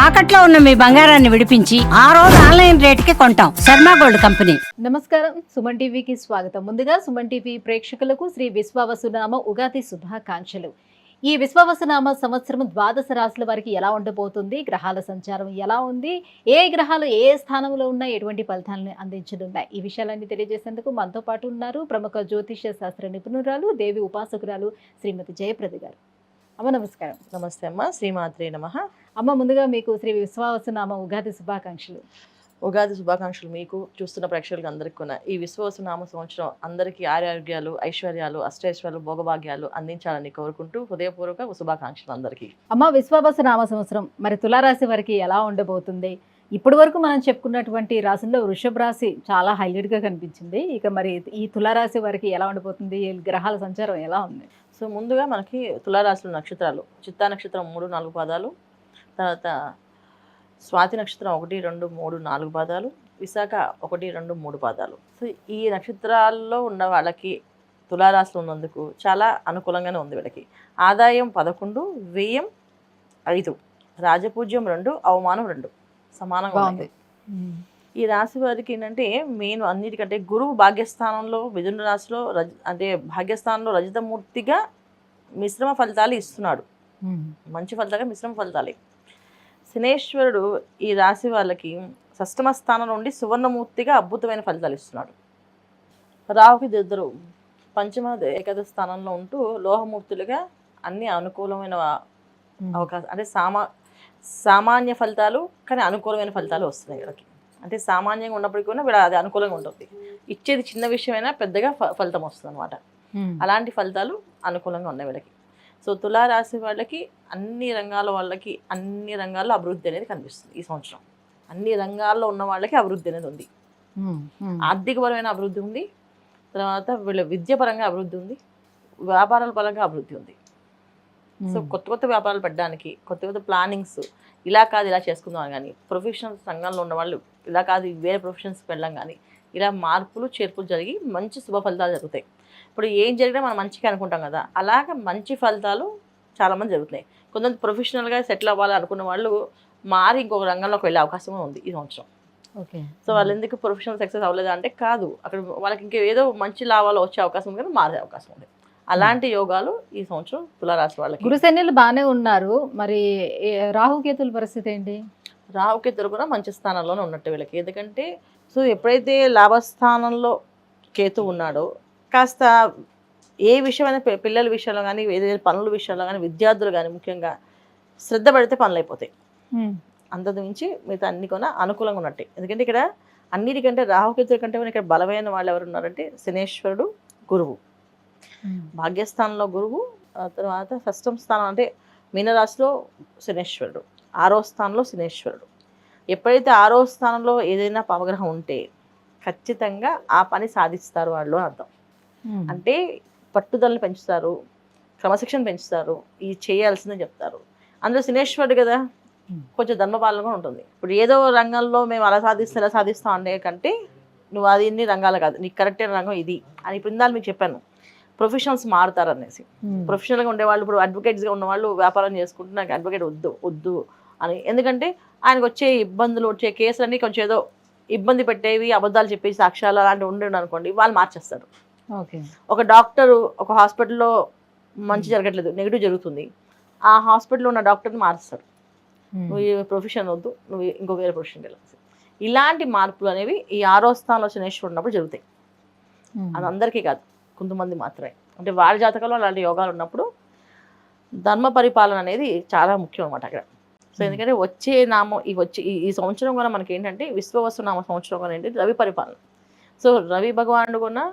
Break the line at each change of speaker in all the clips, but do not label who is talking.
తాకట్లో ఉన్న మీ బంగారాన్ని విడిపించి ఆ రోజు ఆన్లైన్ రేటుకి కొంటాం. Sharma gold company.
నమస్కారం, సుమన్ టీవీకి స్వాగతం. ముందుగా సుమన్ టీవీ ప్రేక్షకులకు శ్రీ విశ్వావసునామ ఉగాది శుభాకాంక్షలు. ఈ విశ్వావసునామ సంవత్సరం ద్వాదశ రాశుల వారికి ఎలా ఉండబోతుంది, గ్రహాల సంచారం ఎలా ఉంది, ఏ గ్రహాలు ఏ స్థానంలో ఉన్నాయి, ఎటువంటి ఫలితాలను అందించనున్నాయి, ఈ విషయాలన్నీ తెలియజేసేందుకు మనతో పాటు ఉన్నారు ప్రముఖ జ్యోతిష్య శాస్త్ర నిపుణురాలు, దేవి ఉపాసకురాలు శ్రీమతి జయప్రద గారు. అమ్మ నమస్కారం.
నమస్తే అమ్మ, శ్రీమాత్రే నమః.
అమ్మ, ముందుగా మీకు శ్రీ విశ్వావసునామ ఉగాది శుభాకాంక్షలు.
ఉగాది శుభాకాంక్షలు మీకు, చూస్తున్న ప్రేక్షకులకు అందరికీ కూడా. ఈ విశ్వావసునామ సంవత్సరం అందరికీ ఆరోగ్యాలు, ఐశ్వర్యాలు, అష్టైశ్వర్యాలు, భోగభాగ్యాలు అందించాలని కోరుకుంటూ హృదయపూర్వక శుభాకాంక్షలు అందరికీ.
అమ్మ, విశ్వావసునామ సంవత్సరం మరి తులారాశి వారికి ఎలా ఉండబోతుంది? ఇప్పటి వరకు మనం చెప్పుకున్నటువంటి రాశుల్లో వృషభ రాశి చాలా హైలైట్గా కనిపించింది. ఇక మరి ఈ తులారాశి వారికి ఎలా ఉండబోతుంది? ఈ గ్రహాల సంచారం ఎలా ఉంది?
సో ముందుగా మనకి తులారాశుల నక్షత్రాలు: చిత్తా నక్షత్రం 3-4 పాదాలు, తర్వాత స్వాతి నక్షత్రం 1, 2, 3, 4 పాదాలు, విశాఖ 1, 2, 3 పాదాలు. సో ఈ నక్షత్రాల్లో ఉన్న వాళ్ళకి తులారాశిలో ఉన్నందుకు చాలా అనుకూలంగానే ఉంది. వీళ్ళకి ఆదాయం 11, వ్యయం 5, రాజపూజ్యం 2, అవమానం 2 సమానంగా ఉంది. ఈ రాశి వారికి ఏంటంటే మెయిన్ అన్నిటికంటే గురువు భాగ్యస్థానంలో, మిథున రాశిలో అంటే భాగ్యస్థానంలో రజితమూర్తిగా మిశ్రమ ఫలితాలు ఇస్తున్నాడు. మంచి ఫలితాలుగా మిశ్రమ ఫలితాలే. శనేశ్వరుడు ఈ రాశి వాళ్ళకి షష్టమ స్థానం నుండి సువర్ణమూర్తిగా అద్భుతమైన ఫలితాలు ఇస్తున్నాడు. రాహుకి ఇద్దరు పంచమ ఏకాదశ స్థానంలో ఉంటూ లోహమూర్తులుగా అన్ని అనుకూలమైన అవకాశం, అంటే సామాన్య ఫలితాలు కానీ అనుకూలమైన ఫలితాలు వస్తున్నాయి వీళ్ళకి. అంటే సామాన్యంగా ఉన్నప్పటికీ కూడా వీళ్ళ అది అనుకూలంగా ఉంటుంది. ఇచ్చేది చిన్న విషయమైనా పెద్దగా ఫలితం వస్తుంది అనమాట. అలాంటి ఫలితాలు అనుకూలంగా ఉన్నాయి వీళ్ళకి. సో తులారాశి వాళ్ళకి అన్ని రంగాల వాళ్ళకి అన్ని రంగాల్లో అభివృద్ధి అనేది కనిపిస్తుంది ఈ సంవత్సరం. అన్ని రంగాల్లో ఉన్న వాళ్ళకి అభివృద్ధి అనేది ఉంది. ఆర్థికపరమైన అభివృద్ధి ఉంది, తర్వాత వీళ్ళ విద్యాపరంగా అభివృద్ధి ఉంది, వ్యాపారాల పరంగా అభివృద్ధి ఉంది. సో కొత్త కొత్త వ్యాపారాలు పెట్టడానికి, కొత్త కొత్త ప్లానింగ్స్, ఇలా కాదు ఇలా చేసుకుందాం కానీ, ప్రొఫెషనల్స్ రంగంలో ఉన్న వాళ్ళు ఇలా కాదు వేరే ప్రొఫెషన్స్కి వెళ్ళాం కానీ, ఇలా మార్పులు చేర్పులు జరిగి మంచి శుభ ఫలితాలు జరుగుతాయి. ఇప్పుడు ఏం జరిగినా మనం మంచిగా అనుకుంటాం కదా, అలాగ మంచి ఫలితాలు చాలామంది జరుగుతున్నాయి. కొంతమంది ప్రొఫెషనల్గా సెటిల్ అవ్వాలి అనుకున్న వాళ్ళు మారి ఇంకొక రంగంలోకి వెళ్ళే అవకాశం ఉంది ఈ సంవత్సరం.
ఓకే.
సో వాళ్ళు ఎందుకు ప్రొఫెషనల్ సక్సెస్ అవ్వలేదు అంటే, కాదు అక్కడ వాళ్ళకి ఇంకా ఏదో మంచి లాభాలు వచ్చే అవకాశం ఉంది కానీ మారే అవకాశం ఉంది. అలాంటి యోగాలు ఈ సంవత్సరం తులారాశి వాళ్ళకి.
గురుశనులు బాగానే ఉన్నారు, మరి రాహుకేతుల పరిస్థితి ఏంటి?
రాహుకేతులు కూడా మంచి స్థానంలోనే ఉన్నట్టు వీళ్ళకి. ఎందుకంటే సో ఎప్పుడైతే లాభస్థానంలో కేతు ఉన్నాడో, కాస్త ఏ విషయమైనా పిల్లల విషయంలో కానీ, ఏదైనా పనుల విషయంలో కానీ, విద్యార్థులు కానీ ముఖ్యంగా శ్రద్ధ పెడితే పనులు అయిపోతాయి. అంతకు మించి మిగతా అన్ని కూడా అనుకూలంగా ఉన్నట్టే. ఎందుకంటే ఇక్కడ అన్నిటికంటే రాహుకేతుల కంటే ఇక్కడ బలమైన వాళ్ళు ఎవరు ఉన్నారంటే శనేశ్వరుడు, గురువు. భాగ్యస్థానంలో గురువు, తర్వాత షష్టమ స్థానం అంటే మీనరాశిలో శనేశ్వరుడు, 6వ స్థానంలో శనేశ్వరుడు. ఎప్పుడైతే 6వ స్థానంలో ఏదైనా పాపగ్రహం ఉంటే ఖచ్చితంగా ఆ పని సాధిస్తారు వాళ్ళు అని అర్థం. అంటే పట్టుదలని పెంచుతారు, క్రమశిక్షణ పెంచుతారు, ఇది చేయాల్సిందని చెప్తారు. అందులో శనేశ్వరుడు కదా, కొంచెం ధర్మపాలన కూడా ఉంటుంది. ఇప్పుడు ఏదో రంగంలో మేము అలా సాధిస్తాం ఇలా సాధిస్తాం అనే కంటే, నువ్వు అది ఇన్ని రంగాలు కాదు, నీకు కరెక్ట్ అయిన రంగం ఇది అని ఇప్పుడు ఇందాక మీకు చెప్పాను. ప్రొఫెషనల్స్ మారుతారు అనేసి. ప్రొఫెషనల్గా ఉండేవాళ్ళు, ఇప్పుడు అడ్వకేట్స్గా ఉన్నవాళ్ళు వ్యాపారం చేసుకుంటూ నాకు అడ్వకేట్ వద్దు అని, ఎందుకంటే ఆయనకు వచ్చే ఇబ్బందులు, వచ్చే కేసులన్నీ కొంచెం ఏదో ఇబ్బంది పెట్టేవి, అబద్ధాలు చెప్పేసి సాక్ష్యాలు అలాంటివి ఉండి అనుకోండి, వాళ్ళు మార్చేస్తారు.
ఓకే.
ఒక డాక్టరు ఒక హాస్పిటల్లో మంచి జరగట్లేదు, నెగిటివ్ జరుగుతుంది, ఆ హాస్పిటల్లో ఉన్న డాక్టర్ని మారుస్తారు. నువ్వు ఈ ప్రొఫెషన్ వద్దు, నువ్వు ఇంకో వేరే ప్రొఫెషన్కి వెళ్ళాల్సి. ఇలాంటి మార్పులు అనేవి ఈ 6వ స్థానంలో శనేశ్వరుడు ఉన్నప్పుడు జరుగుతాయి. అది అందరికీ కాదు, కొంతమంది మాత్రమే. అంటే వాళ్ళ జాతకంలో అలాంటి యోగాలు ఉన్నప్పుడు ధర్మ పరిపాలన అనేది చాలా ముఖ్యం అన్నమాట అక్కడ. సో ఎందుకంటే వచ్చే నామం ఈ సంవత్సరం కూడా మనకి ఏంటంటే విశ్వవసునామ సంవత్సరం కూడా ఏంటి, రవి పరిపాలన. సో రవి భగవానుడు కూడా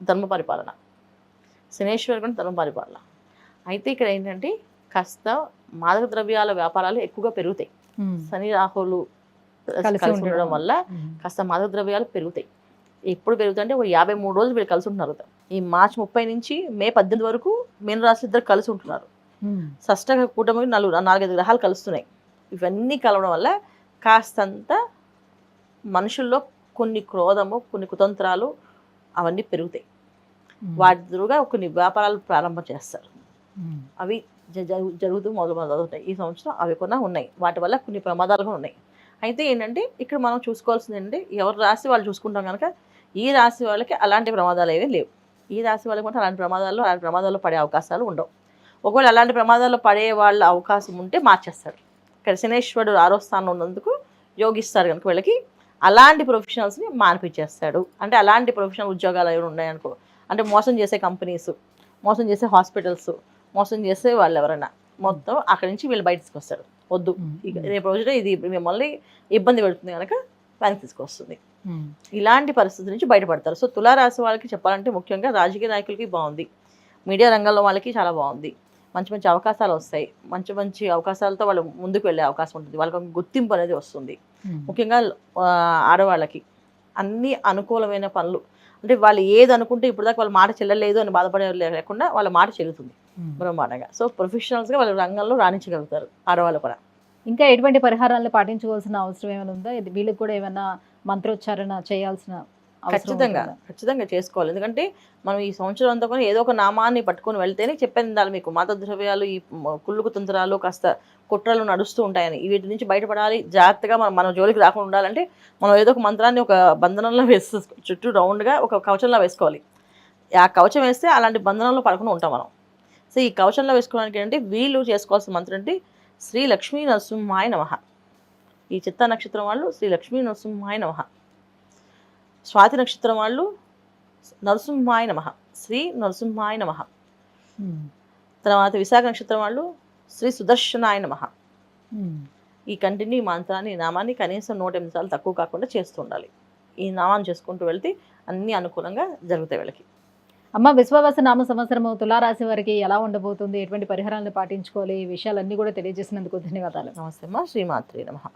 ధర్మ పరిపాలన, శనేశ్వరుడు కూడా ధర్మ పరిపాలన. అయితే ఇక్కడ ఏంటంటే కాస్త మాదక ద్రవ్యాల వ్యాపారాలు ఎక్కువగా పెరుగుతాయి. శని రాహులు కలిసి ఉండడం వల్ల కాస్త మాదక ద్రవ్యాలు పెరుగుతాయి. ఎప్పుడు పెరుగుతాయంటే ఒక 53 రోజులు వీళ్ళు కలిసి ఉంటున్నారు. ఈ మార్చి 30 నుంచి మే 18 వరకు మీనరాశి ఇద్దరు కలిసి ఉంటున్నారు. షష్ఠ కూటమి 4-5 గ్రహాలు కలుస్తున్నాయి. ఇవన్నీ కలవడం వల్ల కాస్తంత మనుషుల్లో కొన్ని క్రోధము, కొన్ని కుతంత్రాలు అవన్నీ పెరుగుతాయి. వాటి దురుగా కొన్ని వ్యాపారాలు ప్రారంభం చేస్తారు. అవి జరుగుతూ మొదలవుతాయి. ఈ సంవత్సరం అవి కూడా ఉన్నాయి. వాటి వల్ల కొన్ని ప్రమాదాలు కూడా ఉన్నాయి. అయితే ఏంటంటే ఇక్కడ మనం చూసుకోవాల్సింది ఏంటంటే ఎవరి రాశి వాళ్ళు చూసుకుంటాం కనుక ఈ రాశి వాళ్ళకి అలాంటి ప్రమాదాలు ఏమీ లేవు. ఈ రాశి వాళ్ళకి కూడా అలాంటి ప్రమాదాల్లో పడే అవకాశాలు ఉండవు. ఒకవేళ అలాంటి ప్రమాదాల్లో పడే వాళ్ళ అవకాశం ఉంటే మార్చేస్తాడు. ఇక్కడ శనేశ్వరుడు 6వ స్థానంలో ఉన్నందుకు యోగిస్తారు కనుక వీళ్ళకి అలాంటి ప్రొఫెషనల్స్ని మానిపించేస్తాడు. అంటే అలాంటి ప్రొఫెషనల్ ఉద్యోగాలు ఏమైనా ఉన్నాయనుకో, అంటే మోసం చేసే కంపెనీస్, మోసం చేసే హాస్పిటల్స్, మోసం చేసే వాళ్ళు ఎవరైనా మొత్తం అక్కడి నుంచి వీళ్ళు బయట తీసుకొస్తాడు. వద్దు, ఇక రేపు రోజున ఇది మిమ్మల్ని ఇబ్బంది పెడుతుంది కనుక వెనక్కి తీసుకొస్తుంది. ఇలాంటి పరిస్థితి నుంచి బయటపడతారు. సో తులారాశి వాళ్ళకి చెప్పాలంటే ముఖ్యంగా రాజకీయ నాయకులకి బాగుంది, మీడియా రంగంలో వాళ్ళకి చాలా బాగుంది. మంచి మంచి అవకాశాలు వస్తాయి. మంచి మంచి అవకాశాలతో వాళ్ళు ముందుకు వెళ్ళే అవకాశం ఉంటుంది. వాళ్ళకి ఒక గుర్తింపు అనేది వస్తుంది. ముఖ్యంగా ఆడవాళ్ళకి అన్ని అనుకూలమైన పనులు, అంటే వాళ్ళు ఏది అనుకుంటే ఇప్పుడు దాకా వాళ్ళ మాట చెల్లలేదు అని బాధపడే లేకుండా వాళ్ళ మాట చెల్లుతుంది బ్రహ్మాండంగా. సో ప్రొఫెషనల్స్గా వాళ్ళ రంగంలో రాణించగలుగుతారు ఆడవాళ్ళు కూడా.
ఇంకా ఎటువంటి పరిహారాలను పాటించుకోవాల్సిన అవసరం ఏమైనా ఉందా? వీళ్ళకి కూడా ఏమైనా మంత్రోచ్చారణ చేయాల్సిన అవసరం ఉంటుందా?
ఖచ్చితంగా చేసుకోవాలి. ఎందుకంటే మనం ఈ సంవత్సరం అంతా కూడా ఏదో ఒక నామాన్ని పట్టుకొని వెళ్తేనే చెప్పేది మీకు మాత ద్రవ్యాలు, ఈ కుళ్ళుకు తంత్రాలు, కాస్త కుట్రలు నడుస్తూ ఉంటాయని, వీటి నుంచి బయటపడాలి, జాగ్రత్తగా మన జోలికి రాకుండా ఉండాలంటే మనం ఏదో ఒక మంత్రాన్ని ఒక బంధనంలో చుట్టూ రౌండ్గా ఒక కవచంలో వేసుకోవాలి. ఆ కవచం వేస్తే అలాంటి బంధనంలో పడకుండా ఉంటాం మనం. సో ఈ కవచంలో వేసుకోవడానికి ఏంటంటే వీళ్ళు చేసుకోవాల్సిన మంత్రం అంటే శ్రీ లక్ష్మీ నరసింహాయ నమః. ఈ చిత్తా నక్షత్రం వాళ్ళు శ్రీ లక్ష్మీ నరసింహాయ నమః, స్వాతి నక్షత్రం వాళ్ళు నరసింహాయ నమః, శ్రీ నరసింహాయ నమః, తర్వాత విశాఖ నక్షత్రం వాళ్ళు శ్రీ సుదర్శనాయ నమః. ఈ కంటిన్యూ ఈ మంత్రాన్ని, ఈ నామాన్ని కనీసం 108 సార్లు తక్కువ కాకుండా చేస్తూ ఉండాలి. ఈ నామాన్ని చేసుకుంటూ వెళ్తే అన్నీ అనుకూలంగా జరుగుతాయి వీళ్ళకి.
అమ్మ, విశ్వావస నామ సంవత్సరము తులారాశి వారికి ఎలా ఉండబోతుంది, ఎటువంటి పరిహారాలను పాటించుకోవాలి, ఈ విషయాలన్నీ కూడా తెలియజేసినందుకు ధన్యవాదాలు.
నమస్తే అమ్మ. శ్రీమాత్రే నమః.